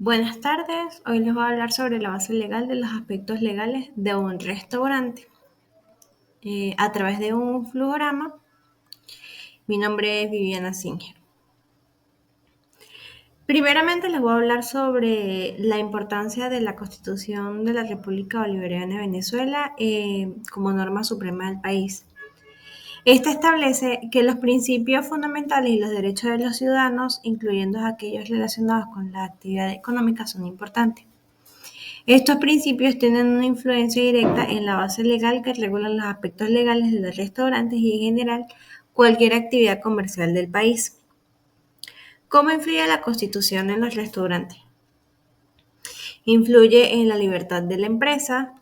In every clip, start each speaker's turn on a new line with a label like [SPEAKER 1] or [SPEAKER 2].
[SPEAKER 1] Buenas tardes, hoy les voy a hablar sobre la base legal de los aspectos legales de un restaurante a través de un flujograma. Mi nombre es Viviana Singer. Primeramente les voy a hablar sobre la importancia de la Constitución de la República Bolivariana de Venezuela como norma suprema del país. Esta establece que los principios fundamentales y los derechos de los ciudadanos, incluyendo aquellos relacionados con la actividad económica, son importantes. Estos principios tienen una influencia directa en la base legal que regula los aspectos legales de los restaurantes y en general cualquier actividad comercial del país. ¿Cómo influye la Constitución en los restaurantes? Influye en la libertad de la empresa.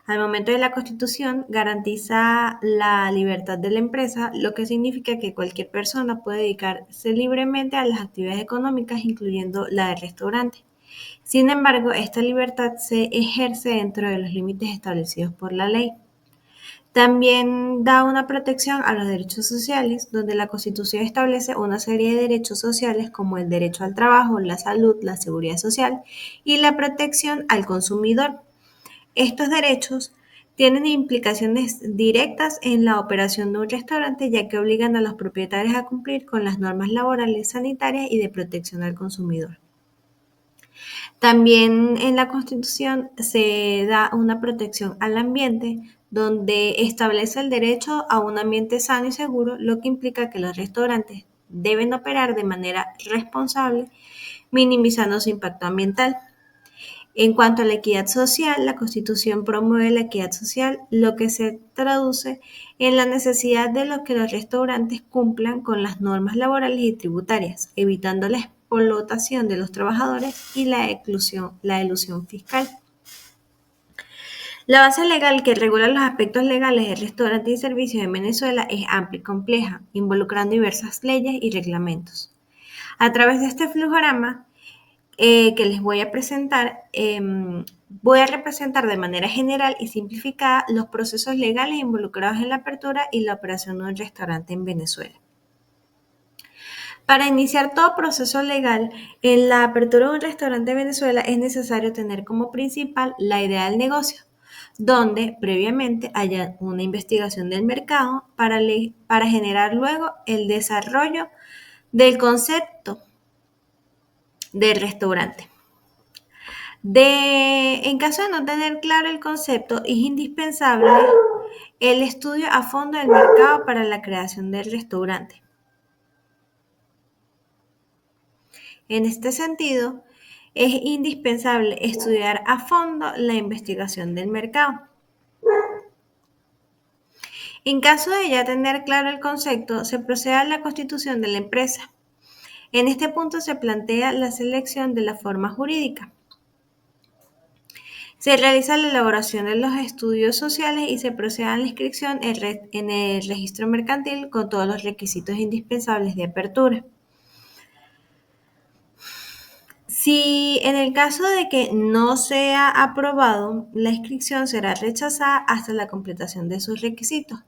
[SPEAKER 1] Al momento de la Constitución garantiza la libertad de la empresa, lo que significa que cualquier persona puede dedicarse libremente a las actividades económicas, incluyendo la del restaurante. Sin embargo, esta libertad se ejerce dentro de los límites establecidos por la ley. También da una protección a los derechos sociales, donde la Constitución establece una serie de derechos sociales como el derecho al trabajo, la salud, la seguridad social y la protección al consumidor. Estos derechos tienen implicaciones directas en la operación de un restaurante, ya que obligan a los propietarios a cumplir con las normas laborales, sanitarias y de protección al consumidor. También en la Constitución se da una protección al ambiente, donde establece el derecho a un ambiente sano y seguro, lo que implica que los restaurantes deben operar de manera responsable, minimizando su impacto ambiental. En cuanto a la equidad social, la Constitución promueve la equidad social, lo que se traduce en la necesidad de que los restaurantes cumplan con las normas laborales y tributarias, evitando la explotación de los trabajadores y la elusión fiscal. La base legal que regula los aspectos legales de restaurantes y servicios en Venezuela es amplia y compleja, involucrando diversas leyes y reglamentos. A través de este flujograma que les voy a presentar, voy a representar de manera general y simplificada los procesos legales involucrados en la apertura y la operación de un restaurante en Venezuela. Para iniciar todo proceso legal en la apertura de un restaurante en Venezuela es necesario tener como principal la idea del negocio, donde previamente haya una investigación del mercado para generar luego el desarrollo del concepto del restaurante. En caso de no tener claro el concepto, es indispensable el estudio a fondo del mercado para la creación del restaurante. En este sentido, es indispensable estudiar a fondo la investigación del mercado. En caso de ya tener claro el concepto, se procede a la constitución de la empresa. En este punto se plantea la selección de la forma jurídica. Se realiza la elaboración de los estudios sociales y se procede a la inscripción en el registro mercantil con todos los requisitos indispensables de apertura. Si en el caso de que no sea aprobado, la inscripción será rechazada hasta la completación de sus requisitos.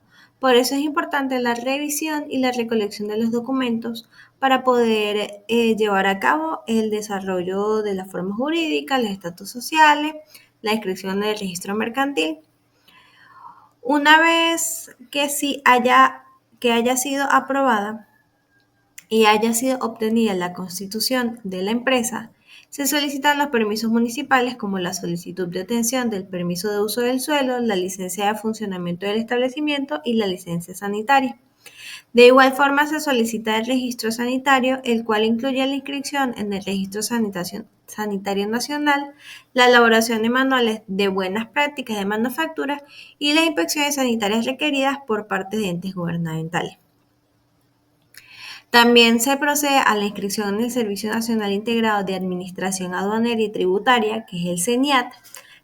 [SPEAKER 1] Por eso es importante la revisión y la recolección de los documentos para poder llevar a cabo el desarrollo de la forma jurídica, los estatus sociales, la inscripción en el registro mercantil. Una vez que haya sido aprobada y haya sido obtenida la constitución de la empresa, se solicitan los permisos municipales como la solicitud de obtención del permiso de uso del suelo, la licencia de funcionamiento del establecimiento y la licencia sanitaria. De igual forma, se solicita el registro sanitario, el cual incluye la inscripción en el registro sanitario nacional, la elaboración de manuales de buenas prácticas de manufactura y las inspecciones sanitarias requeridas por parte de entes gubernamentales. También se procede a la inscripción en el Servicio Nacional Integrado de Administración Aduanera y Tributaria, que es el CENIAT,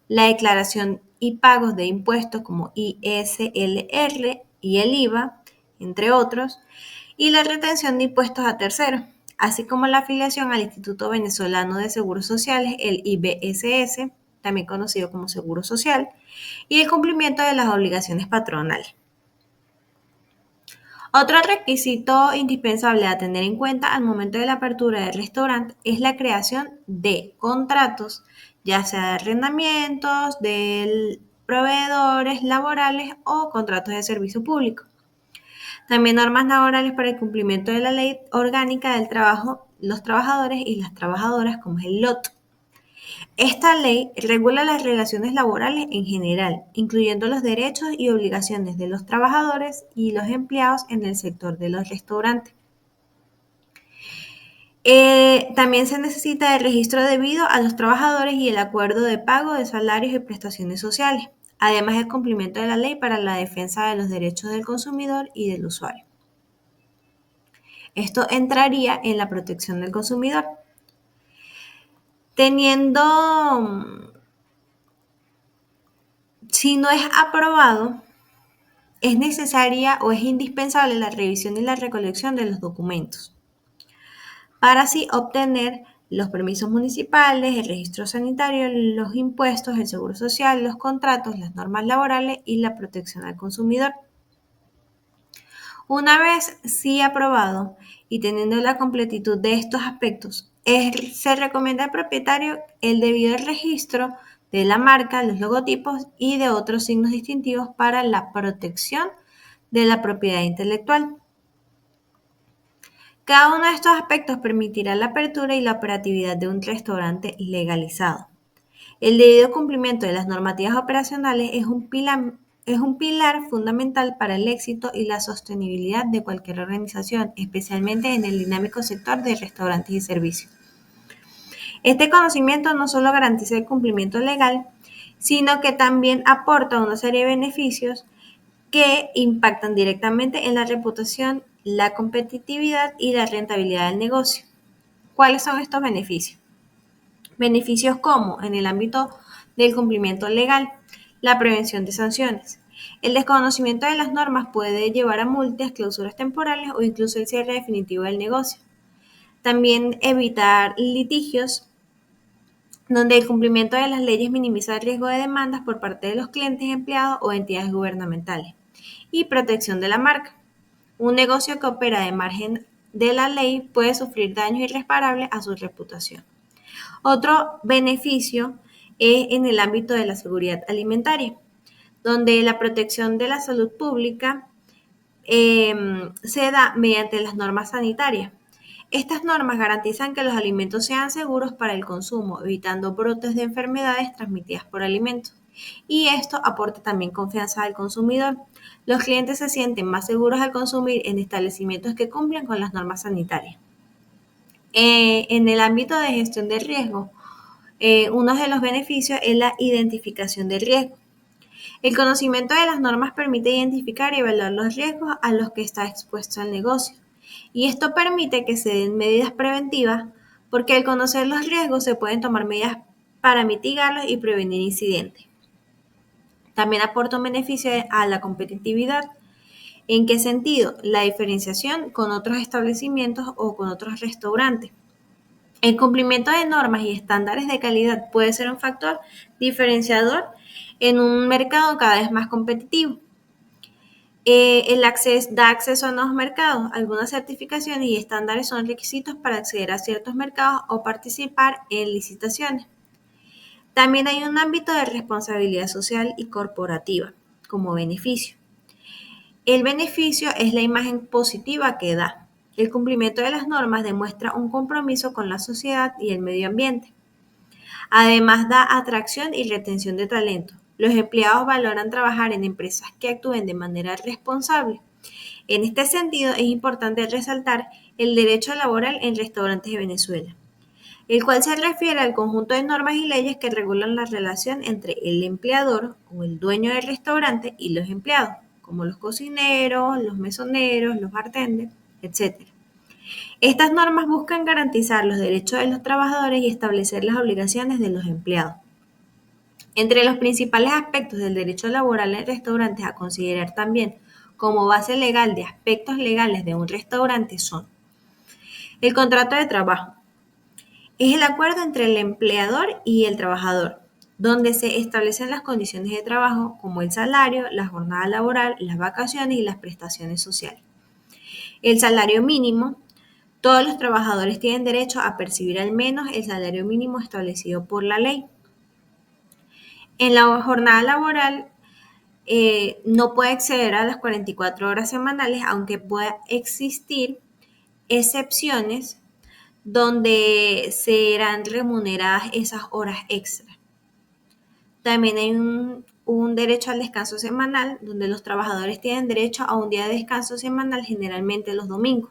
[SPEAKER 1] la declaración y pagos de impuestos como ISLR y el IVA, entre otros, y la retención de impuestos a terceros, así como la afiliación al Instituto Venezolano de Seguros Sociales, el IBSS, también conocido como Seguro Social, y el cumplimiento de las obligaciones patronales. Otro requisito indispensable a tener en cuenta al momento de la apertura del restaurante es la creación de contratos, ya sea de arrendamientos, de proveedores laborales o contratos de servicio público. También normas laborales para el cumplimiento de la ley orgánica del trabajo, los trabajadores y las trabajadoras, como es el LOT. Esta ley regula las relaciones laborales en general, incluyendo los derechos y obligaciones de los trabajadores y los empleados en el sector de los restaurantes. También se necesita el registro debido a los trabajadores y el acuerdo de pago de salarios y prestaciones sociales, además del cumplimiento de la ley para la defensa de los derechos del consumidor y del usuario. Esto entraría en la protección del consumidor. Teniendo, si no es aprobado, es necesaria o es indispensable la revisión y la recolección de los documentos para así obtener los permisos municipales, el registro sanitario, los impuestos, el seguro social, los contratos, las normas laborales y la protección al consumidor. Una vez sí aprobado y teniendo la completitud de estos aspectos, se recomienda al propietario el debido registro de la marca, los logotipos y de otros signos distintivos para la protección de la propiedad intelectual. Cada uno de estos aspectos permitirá la apertura y la operatividad de un restaurante legalizado. El debido cumplimiento de las normativas operacionales es un pilar fundamental para el éxito y la sostenibilidad de cualquier organización, especialmente en el dinámico sector de restaurantes y servicios. Este conocimiento no solo garantiza el cumplimiento legal, sino que también aporta una serie de beneficios que impactan directamente en la reputación, la competitividad y la rentabilidad del negocio. ¿Cuáles son estos beneficios? Beneficios como en el ámbito del cumplimiento legal, la prevención de sanciones. El desconocimiento de las normas puede llevar a multas, clausuras temporales o incluso el cierre definitivo del negocio. También evitar litigios, donde el cumplimiento de las leyes minimiza el riesgo de demandas por parte de los clientes, empleados o entidades gubernamentales. Y protección de la marca. Un negocio que opera de margen de la ley puede sufrir daños irreparables a su reputación. Otro beneficio es en el ámbito de la seguridad alimentaria, donde la protección de la salud pública se da mediante las normas sanitarias. Estas normas garantizan que los alimentos sean seguros para el consumo, evitando brotes de enfermedades transmitidas por alimentos. Y esto aporta también confianza al consumidor. Los clientes se sienten más seguros al consumir en establecimientos que cumplen con las normas sanitarias. En el ámbito de gestión de riesgo, uno de los beneficios es la identificación del riesgo. El conocimiento de las normas permite identificar y evaluar los riesgos a los que está expuesto el negocio. Y esto permite que se den medidas preventivas porque al conocer los riesgos se pueden tomar medidas para mitigarlos y prevenir incidentes. También aporta un beneficio a la competitividad. ¿En qué sentido? La diferenciación con otros establecimientos o con otros restaurantes. El cumplimiento de normas y estándares de calidad puede ser un factor diferenciador en un mercado cada vez más competitivo. Da acceso a nuevos mercados. Algunas certificaciones y estándares son requisitos para acceder a ciertos mercados o participar en licitaciones. También hay un ámbito de responsabilidad social y corporativa como beneficio. El beneficio es la imagen positiva que da. El cumplimiento de las normas demuestra un compromiso con la sociedad y el medio ambiente. Además, da atracción y retención de talento. Los empleados valoran trabajar en empresas que actúen de manera responsable. En este sentido, es importante resaltar el derecho laboral en restaurantes de Venezuela, el cual se refiere al conjunto de normas y leyes que regulan la relación entre el empleador o el dueño del restaurante y los empleados, como los cocineros, los mesoneros, los bartenders, etc. Estas normas buscan garantizar los derechos de los trabajadores y establecer las obligaciones de los empleados. Entre los principales aspectos del derecho laboral en restaurantes a considerar también como base legal de aspectos legales de un restaurante son el contrato de trabajo. Es el acuerdo entre el empleador y el trabajador, donde se establecen las condiciones de trabajo como el salario, la jornada laboral, las vacaciones y las prestaciones sociales. El salario mínimo. Todos los trabajadores tienen derecho a percibir al menos el salario mínimo establecido por la ley. En la jornada laboral no puede exceder a las 44 horas semanales, aunque pueda existir excepciones donde serán remuneradas esas horas extra. También hay un derecho al descanso semanal, donde los trabajadores tienen derecho a un día de descanso semanal, generalmente los domingos.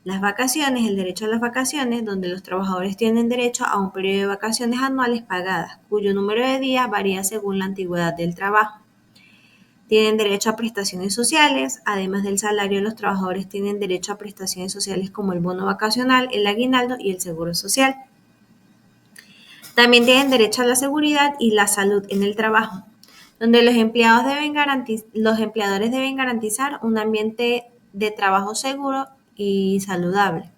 [SPEAKER 1] Las vacaciones, el derecho a las vacaciones, donde los trabajadores tienen derecho a un periodo de vacaciones anuales pagadas, cuyo número de días varía según la antigüedad del trabajo. Tienen derecho a prestaciones sociales, además del salario, los trabajadores tienen derecho a prestaciones sociales como el bono vacacional, el aguinaldo y el seguro social. También tienen derecho a la seguridad y la salud en el trabajo, donde los empleadores deben garantizar un ambiente de trabajo seguro y saludable,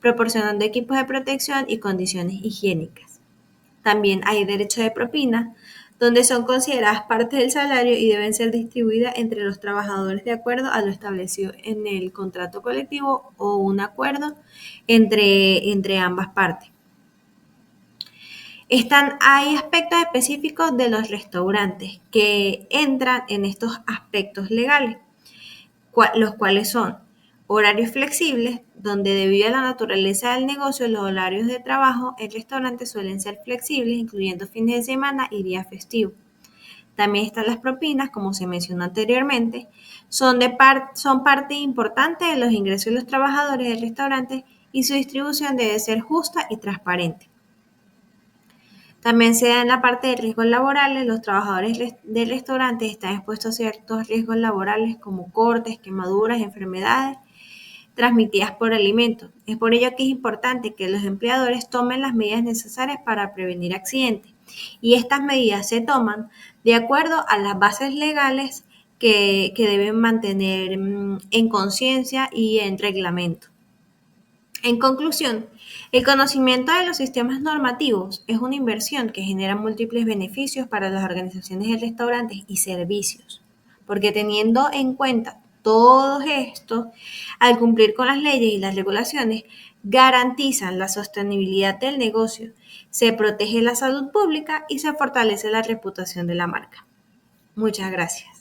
[SPEAKER 1] proporcionando equipos de protección y condiciones higiénicas. También hay derecho de propina, donde son consideradas parte del salario y deben ser distribuidas entre los trabajadores de acuerdo a lo establecido en el contrato colectivo o un acuerdo entre ambas partes. Hay aspectos específicos de los restaurantes que entran en estos aspectos legales, los cuales son horarios flexibles, donde debido a la naturaleza del negocio, los horarios de trabajo en restaurantes suelen ser flexibles, incluyendo fines de semana y días festivos. También están las propinas, como se mencionó anteriormente, son parte importante de los ingresos de los trabajadores del restaurante y su distribución debe ser justa y transparente. También se da en la parte de riesgos laborales. Los trabajadores de restaurantes están expuestos a ciertos riesgos laborales como cortes, quemaduras, enfermedades transmitidas por alimentos. Es por ello que es importante que los empleadores tomen las medidas necesarias para prevenir accidentes. Y estas medidas se toman de acuerdo a las bases legales que deben mantener en conciencia y en reglamento. En conclusión, el conocimiento de los sistemas normativos es una inversión que genera múltiples beneficios para las organizaciones de restaurantes y servicios, porque teniendo en cuenta todo esto, al cumplir con las leyes y las regulaciones, garantizan la sostenibilidad del negocio, se protege la salud pública y se fortalece la reputación de la marca. Muchas gracias.